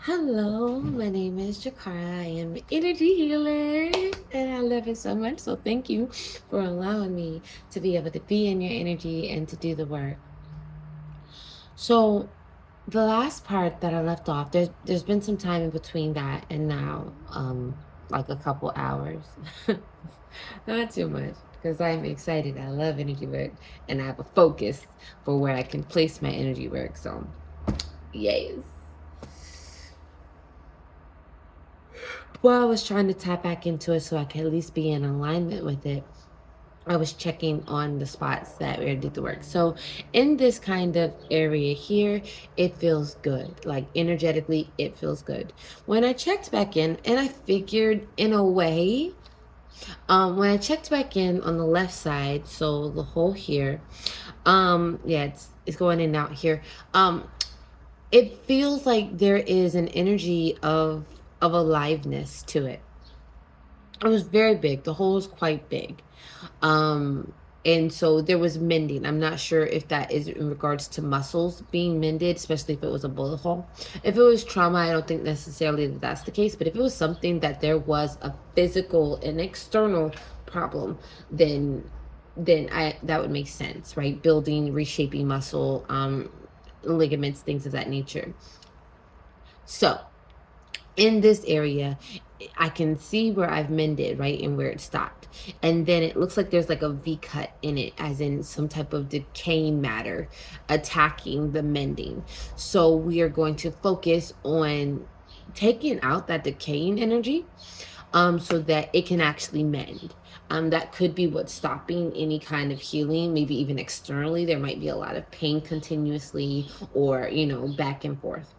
Hello, my name is Jakara. I am an energy healer and I love it so much. So thank you for allowing me to be able to be in your energy and to do the work. So the last part that I left off, there's been some time in between that and now, like a couple hours. Not too much, because I'm excited. I love energy work and I have a focus for where I can place my energy work. So yes. Well, I was trying to tap back into it so I could at least be in alignment with it. I was checking on the spots that where I did the work. So in this kind of area here, it feels good. Like energetically, it feels good. When I checked back in, and I figured in a way, when I checked back in on the left side, so the hole here, yeah, it's going in and out here. It feels like there is an energy of aliveness to it. It was very big. The hole was quite big. Um, and so there was mending. I'm not sure if that is in regards to muscles being mended, especially if it was a bullet hole. If it was trauma, I don't think necessarily that that's the case. But if it was something that there was a physical and external problem, then I that would make sense, right? Building, reshaping muscle, ligaments, things of that nature. So in this area, I can see where I've mended, right, and where it stopped. And then it looks like there's like a V cut in it, as in some type of decaying matter attacking the mending. So we are going to focus on taking out that decaying energy, so that it can actually mend. That could be what's stopping any kind of healing, maybe even externally. There might be a lot of pain continuously or, back and forth.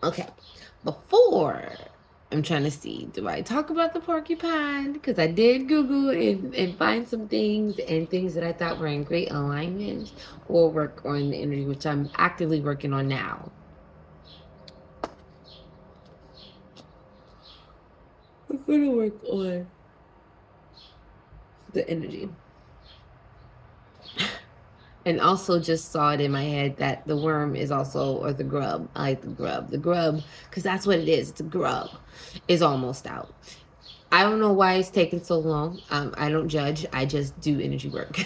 Okay, before I'm trying to see, do I talk about the porcupine? Because I did Google and find some things and things that I thought were in great alignment, or work on the energy, which I'm actively working on now. I'm gonna work on the energy. And also just saw it in my head that the worm is also, or the grub, I like the grub, because that's what it is. It's a grub, is almost out. I don't know why it's taking so long. I don't judge. I just do energy work.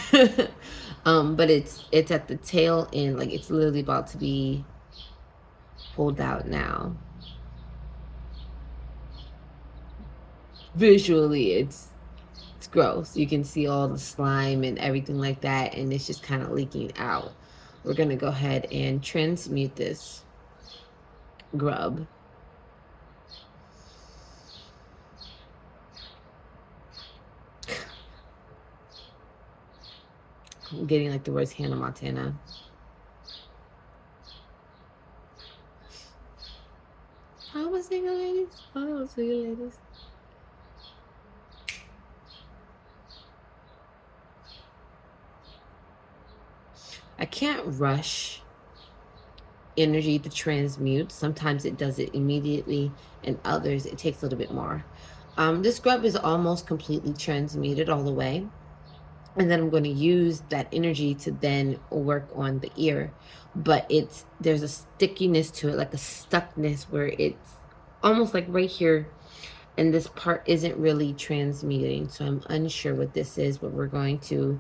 But it's at the tail end. Like it's literally about to be pulled out now. Visually, it's gross. You can see all the slime and everything like that, and it's just kind of leaking out. We're gonna go ahead and transmute this grub. I'm getting like the words Hannah Montana. How was single ladies? Oh, single ladies. I can't rush energy to transmute. Sometimes it does it immediately, and others it takes a little bit more. This scrub is almost completely transmuted all the way. And then I'm going to use that energy to then work on the ear. But there's a stickiness to it, like a stuckness where it's almost like right here. And this part isn't really transmuting. So I'm unsure what this is, but we're going to,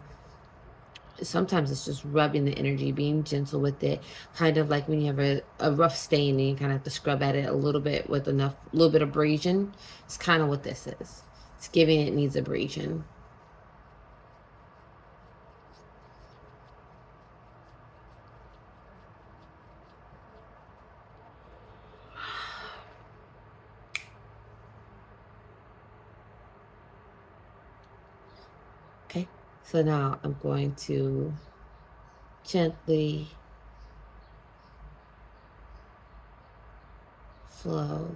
sometimes it's just rubbing the energy, being gentle with it, kind of like when you have a rough stain and you kind of have to scrub at it a little bit with enough, little bit of abrasion. It's kind of what this is. It's giving it needs abrasion. Okay, so now I'm going to gently flow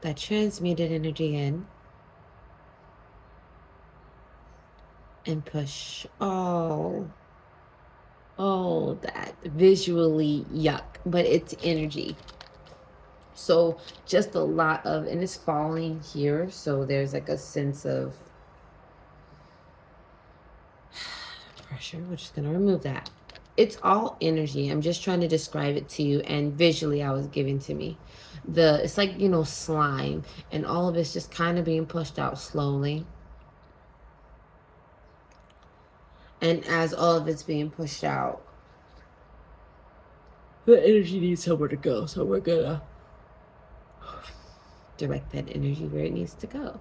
that transmuted energy in and push all that visually yuck, but it's energy. So just a lot of, and it's falling here, so there's like a sense of pressure. We're just gonna remove that. It's all energy. I'm just trying to describe it to you, and visually I was given to me. It's like, slime, and all of it's just kind of being pushed out slowly. And as all of it's being pushed out, the energy needs somewhere to go. So we're gonna direct that energy where it needs to go.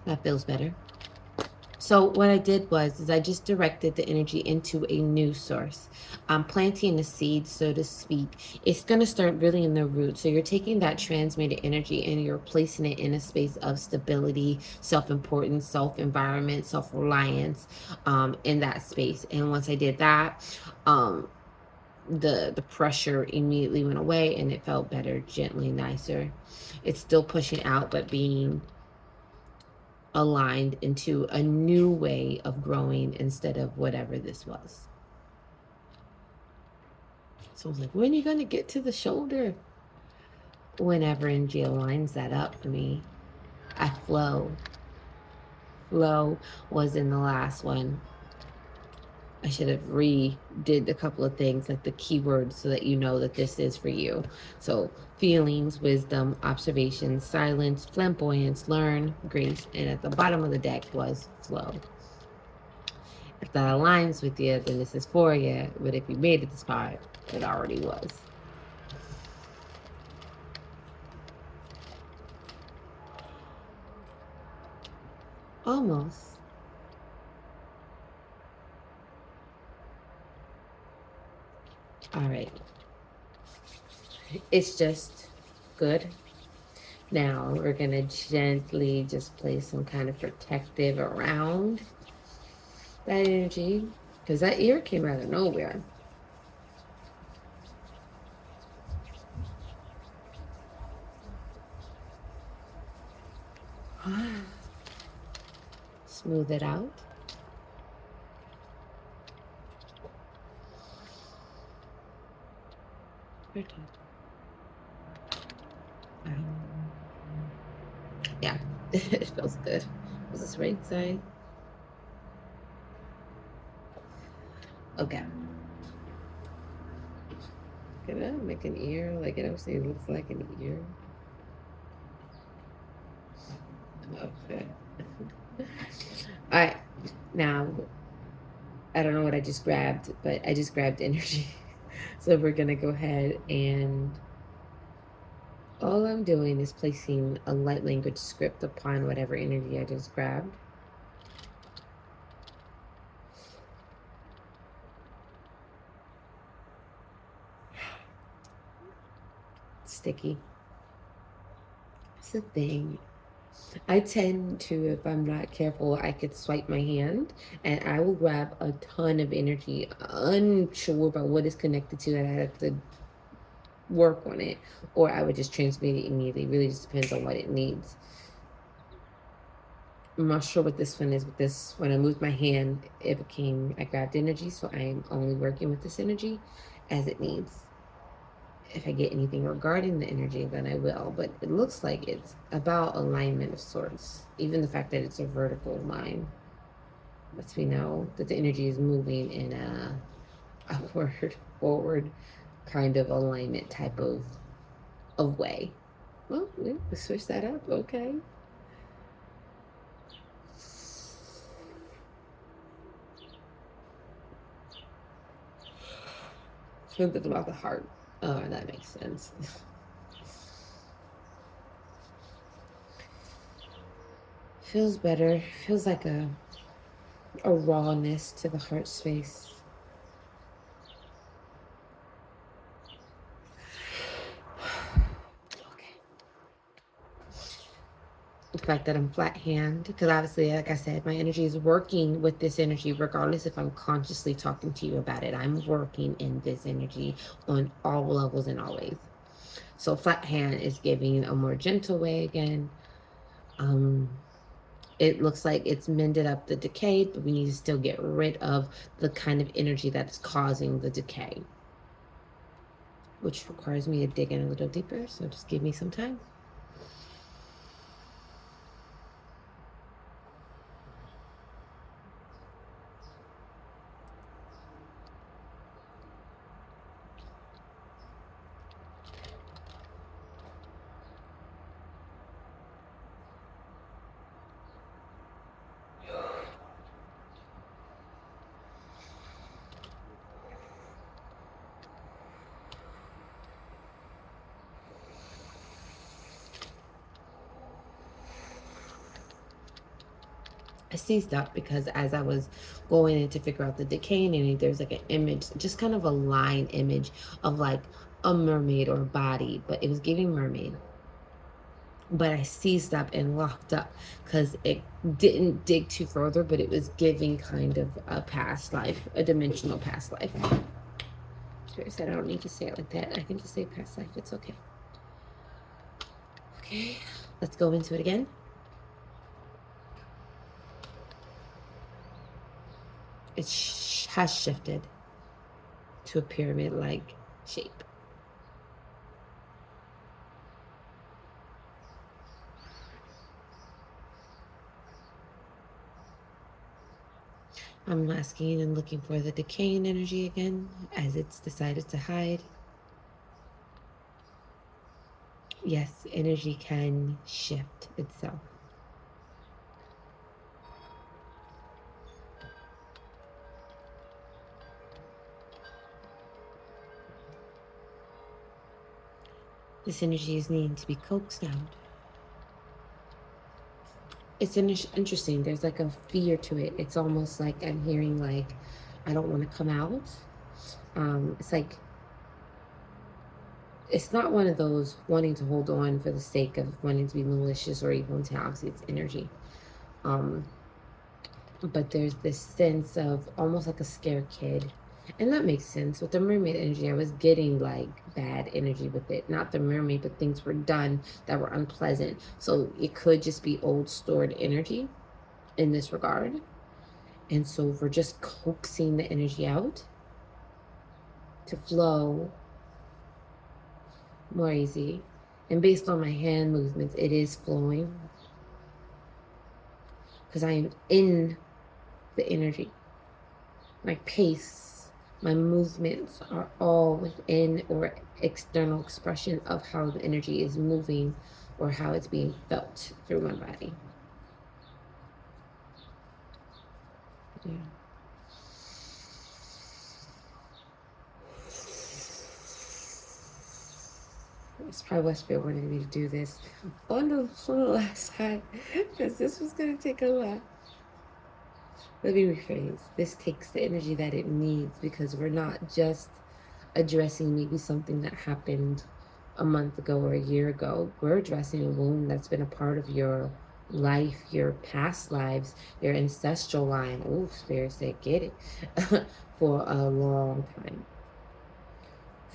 That feels better. So what I did was is I just directed the energy into a new source. I'm planting the seed, so to speak. It's going to start really in the root. So you're taking that transmitted energy and you're placing it in a space of stability, self-importance, self-environment, self-reliance, in that space. And once I did that, um, the pressure immediately went away and it felt better, gently nicer. It's still pushing out, but being aligned into a new way of growing instead of whatever this was. So I was like, when are you going to get to the shoulder? Whenever NG aligns that up for me, I flow. Flow was in the last one. I should have redid a couple of things, like the keywords, so that you know that this is for you. So feelings, wisdom, observation, silence, flamboyance, learn, grace, and at the bottom of the deck was flow. If that aligns with you, then this is for you. But if you made it this far, it already was. Almost. All right. It's just good. Now we're going to gently just place some kind of protective around that energy, because that ear came out of nowhere. Smooth it out. Yeah, it feels good. Was this right side? Okay. Can I make an ear? Like it actually looks like an ear. Okay. All right. Now, I don't know what I just grabbed, but I just grabbed energy. So we're going to go ahead and all I'm doing is placing a light language script upon whatever energy I just grabbed. Sticky. It's the thing. I tend to, if I'm not careful, I could swipe my hand and I will grab a ton of energy, unsure about what is connected to it. I have to work on it, or I would just transmit it immediately. It really just depends on what it needs. I'm not sure what this one is, but this, when I moved my hand, I grabbed energy, so I'm only working with this energy as it needs. If I get anything regarding the energy, then I will. But it looks like it's about alignment of sorts. Even the fact that it's a vertical line lets me know that the energy is moving in a upward, forward kind of alignment type of way. Well, yeah, let's switch that up. Okay. Something about the heart. Oh, that makes sense. Feels better. Feels like a rawness to the heart space. Okay. The fact that I'm flat hand, because obviously, like I said, my energy is working with this energy, regardless if I'm consciously talking to you about it. I'm working in this energy on all levels and always. So flat hand is giving a more gentle way again. it looks like it's mended up the decay, but we need to still get rid of the kind of energy that's causing the decay, which requires me to dig in a little deeper. So just give me some time. I seized up because as I was going in to figure out the decay and there's like an image, just kind of a line image of like a mermaid or a body, but it was giving mermaid. But I seized up and locked up because it didn't dig too further, but it was giving kind of a past life, a dimensional past life. Spirit said I don't need to say it like that. I can just say past life. It's okay. Okay, let's go into it again. It has shifted to a pyramid-like shape. I'm asking and looking for the decaying energy again as it's decided to hide. Yes, energy can shift itself. This energy is needing to be coaxed out. It's interesting. There's like a fear to it. It's almost like I'm hearing like, I don't want to come out. It's like, it's not one of those wanting to hold on for the sake of wanting to be malicious or evil intent. Obviously, it's energy. But there's this sense of almost like a scared kid. And that makes sense. With the mermaid energy, I was getting like bad energy with it. Not the mermaid, but things were done that were unpleasant. So it could just be old stored energy in this regard. And so we're just coaxing the energy out to flow more easy. And based on my hand movements, it is flowing because I am in the energy. My pace, my movements are all within or external expression of how the energy is moving or how it's being felt through my body. Yeah. It's probably what Spirit wanted me to do this on the last time because this was going to take a lot. Let me rephrase. This takes the energy that it needs because we're not just addressing maybe something that happened a month ago or a year ago. We're addressing a wound that's been a part of your life, your past lives, your ancestral line. Oh, Spirit said, get it, for a long time.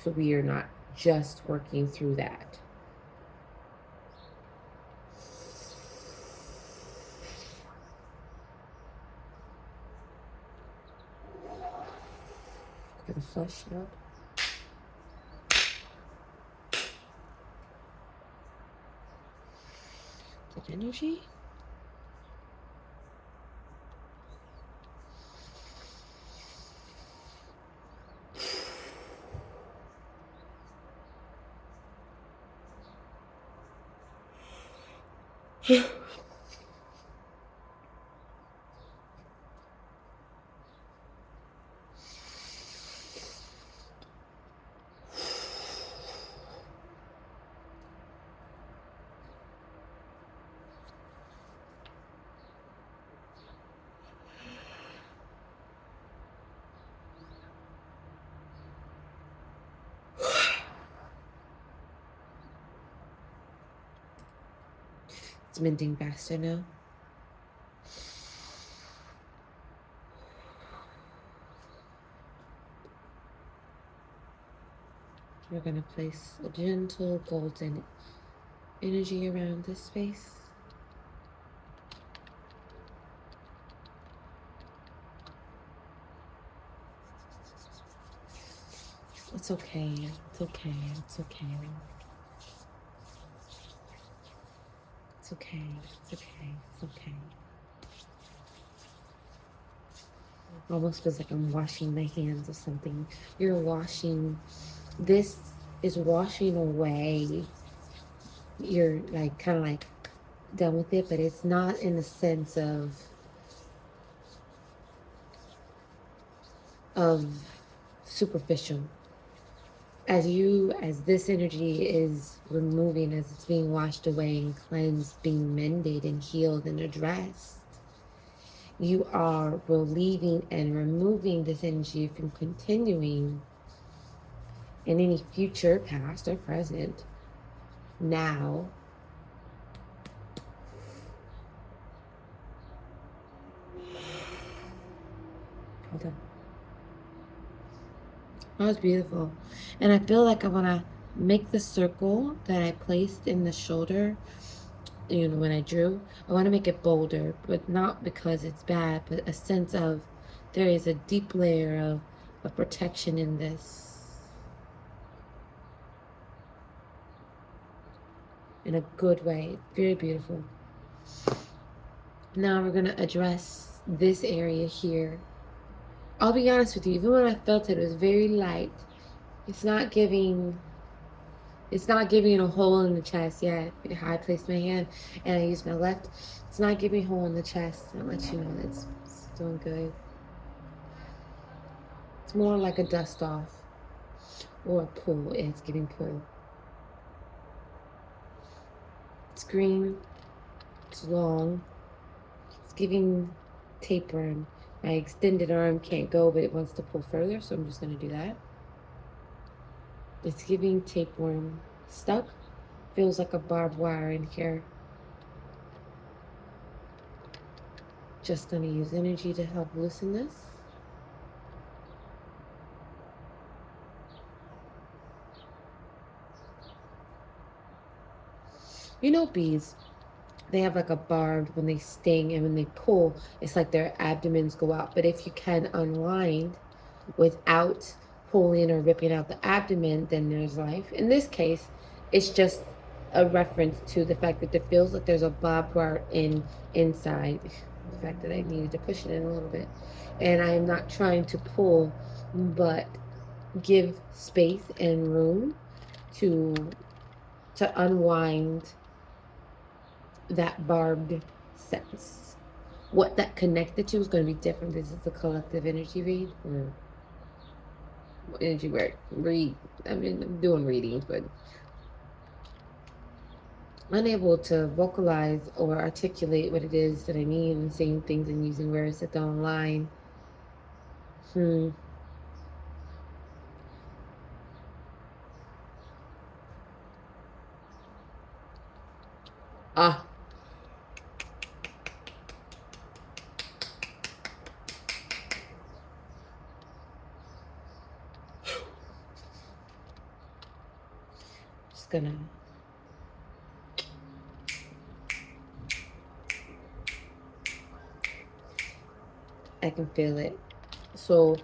So we are not just working through that. Gonna flush out. That energy. It's mending faster now. We're going to place a gentle golden energy around this space. It's okay. It's okay. It's okay. It's okay. It's okay. It's okay. Almost feels like I'm washing my hands of something. You're washing. This is washing away. You're like kind of like done with it, but it's not in the sense of superficial. As this energy is removing, as it's being washed away and cleansed, being mended and healed and addressed, you are relieving and removing this energy from continuing in any future, past or present, now. Hold on. That was beautiful. And I feel like I want to make the circle that I placed in the shoulder, when I drew. I want to make it bolder, but not because it's bad, but a sense of there is a deep layer of protection in this, in a good way. Very beautiful. Now we're going to address this area here. I'll be honest with you, even when I felt it, it was very light. It's not giving a hole in the chest yet. I placed my hand and I used my left. It's not giving a hole in the chest. I'll let you know it's doing good. It's more like a dust off or a pull. It's giving pull. It's green. It's long. It's giving tapeworm. My extended arm can't go, but it wants to pull further, so I'm just going to do that. It's giving tapeworm. Stuck. Feels like a barbed wire in here. Just going to use energy to help loosen this. You know bees, they have like a barbed when they sting, and when they pull, it's like their abdomens go out. But if you can unwind without pulling or ripping out the abdomen, then there's life. In this case, it's just a reference to the fact that it feels like there's a barbed wire inside. The fact that I needed to push it in a little bit. And I am not trying to pull, but give space and room to unwind that barbed sense. What that connected to is going to be different. This is a collective energy read, or energy read. I mean, I'm doing readings, but unable to vocalize or articulate what it is that I mean, and saying things and using words that don't align. Ah. Just gonna I can feel it. So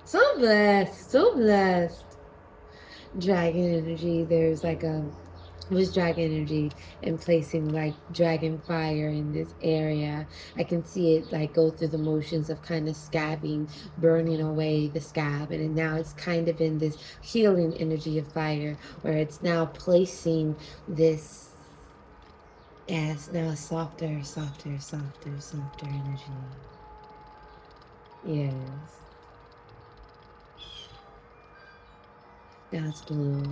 so blessed, so blessed. Dragon energy. There's like was dragon energy and placing like dragon fire in this area. I can see it like go through the motions of kind of scabbing, burning away the scab, and now it's kind of in this healing energy of fire, where it's now placing this. Yes, now softer, softer, softer, softer energy. Yes. Now it's blue.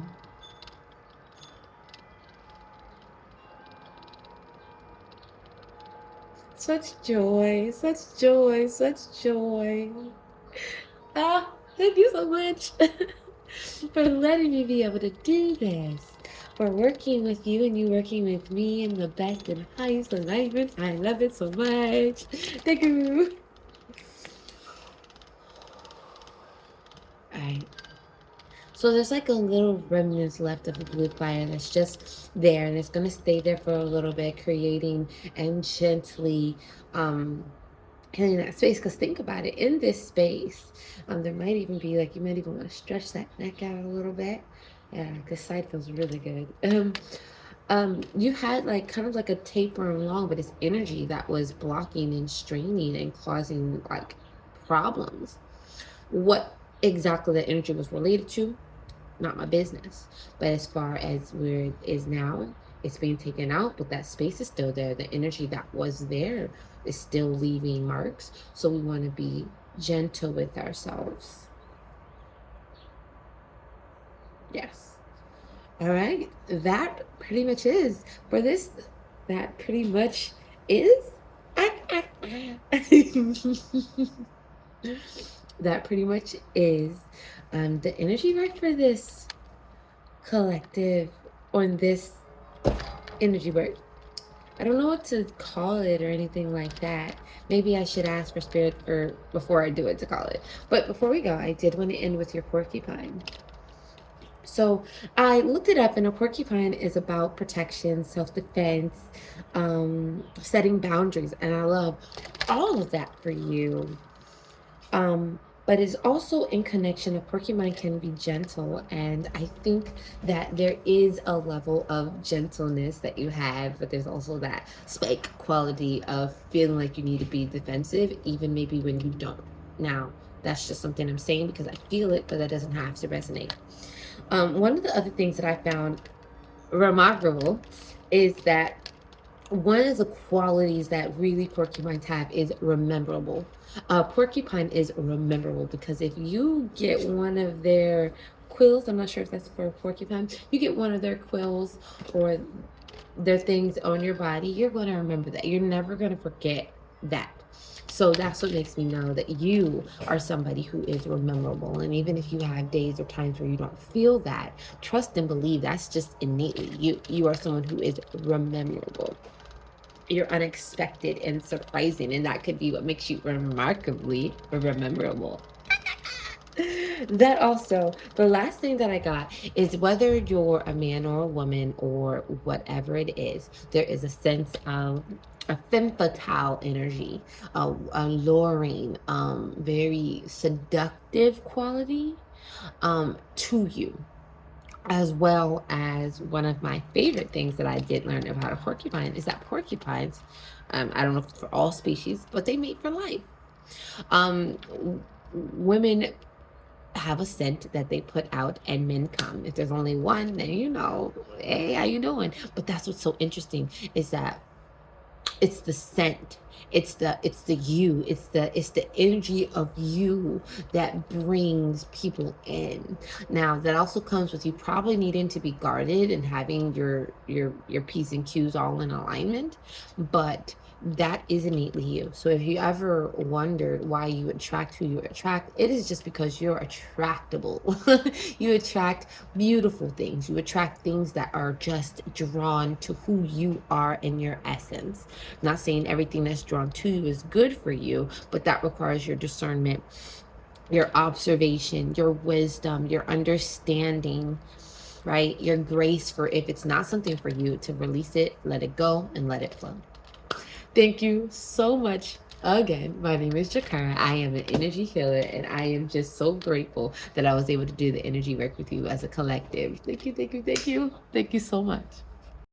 Such joy, such joy, such joy. Ah, thank you so much. for letting me be able to do this, for working with you and you working with me in the best and highest alignment. I love it so much. Thank you. All right. So there's like a little remnants left of the blue fire that's just there, and it's gonna stay there for a little bit, creating and gently healing that space. Because think about it, in this space, there might even be like you might even want to stretch that neck out a little bit. Yeah, this side feels really good. You had like kind of like a taper along, but it's energy that was blocking and straining and causing like problems. What exactly the energy was related to, not my business. But as far as where it is now, it's being taken out, but that space is still there. The energy that was there is still leaving marks. So we want to be gentle with ourselves. Yes. All right. That pretty much is for this. That pretty much is. That pretty much is the energy work for this collective on this energy work. I don't know what to call it or anything like that. Maybe I should ask for spirit for before I do it to call it. But before we go, I did want to end with your porcupine. So I looked it up, and a porcupine is about protection, self-defense, setting boundaries, and I love all of that for you. But it's also in connection. A porcupine can be gentle, and I think that there is a level of gentleness that you have, but there's also that spike quality of feeling like you need to be defensive, even maybe when you don't. Now, that's just something I'm saying because I feel it, but that doesn't have to resonate. One of the other things that I found remarkable is that one of the qualities that really porcupines have is rememberable. Porcupine is rememberable because if you get one of their quills, I'm not sure if that's for a porcupine, you get one of their quills or their things on your body, you're going to remember that. You're never going to forget that. So that's what makes me know that you are somebody who is rememberable. And even if you have days or times where you don't feel that, trust and believe that's just innately you. You are someone who is rememberable. You're unexpected and surprising, and that could be what makes you remarkably rememberable. That also, the last thing that I got is whether you're a man or a woman or whatever it is, there is a sense of a femme fatale energy, a alluring, very seductive quality to you. As well as one of my favorite things that I did learn about a porcupine is that porcupines, I don't know if it's for all species, but they mate for life. Women have a scent that they put out and men come. If there's only one, then hey, how you doing? But that's what's so interesting is that it's the scent, it's the you, it's the energy of you that brings people in. Now that also comes with you probably needing to be guarded and having your p's and q's all in alignment, but that is innately you. So if you ever wondered why you attract who you attract, it is just because you're attractable. You attract beautiful things. You attract things that are just drawn to who you are in your essence. Not saying everything that's drawn to you is good for you, but that requires your discernment, your observation, your wisdom, your understanding, right? Your grace for if it's not something for you to release it, let it go, and let it flow. Thank you so much. Again, my name is Jakara. I am an energy healer, and I am just so grateful that I was able to do the energy work with you as a collective. Thank you, thank you, thank you. Thank you so much.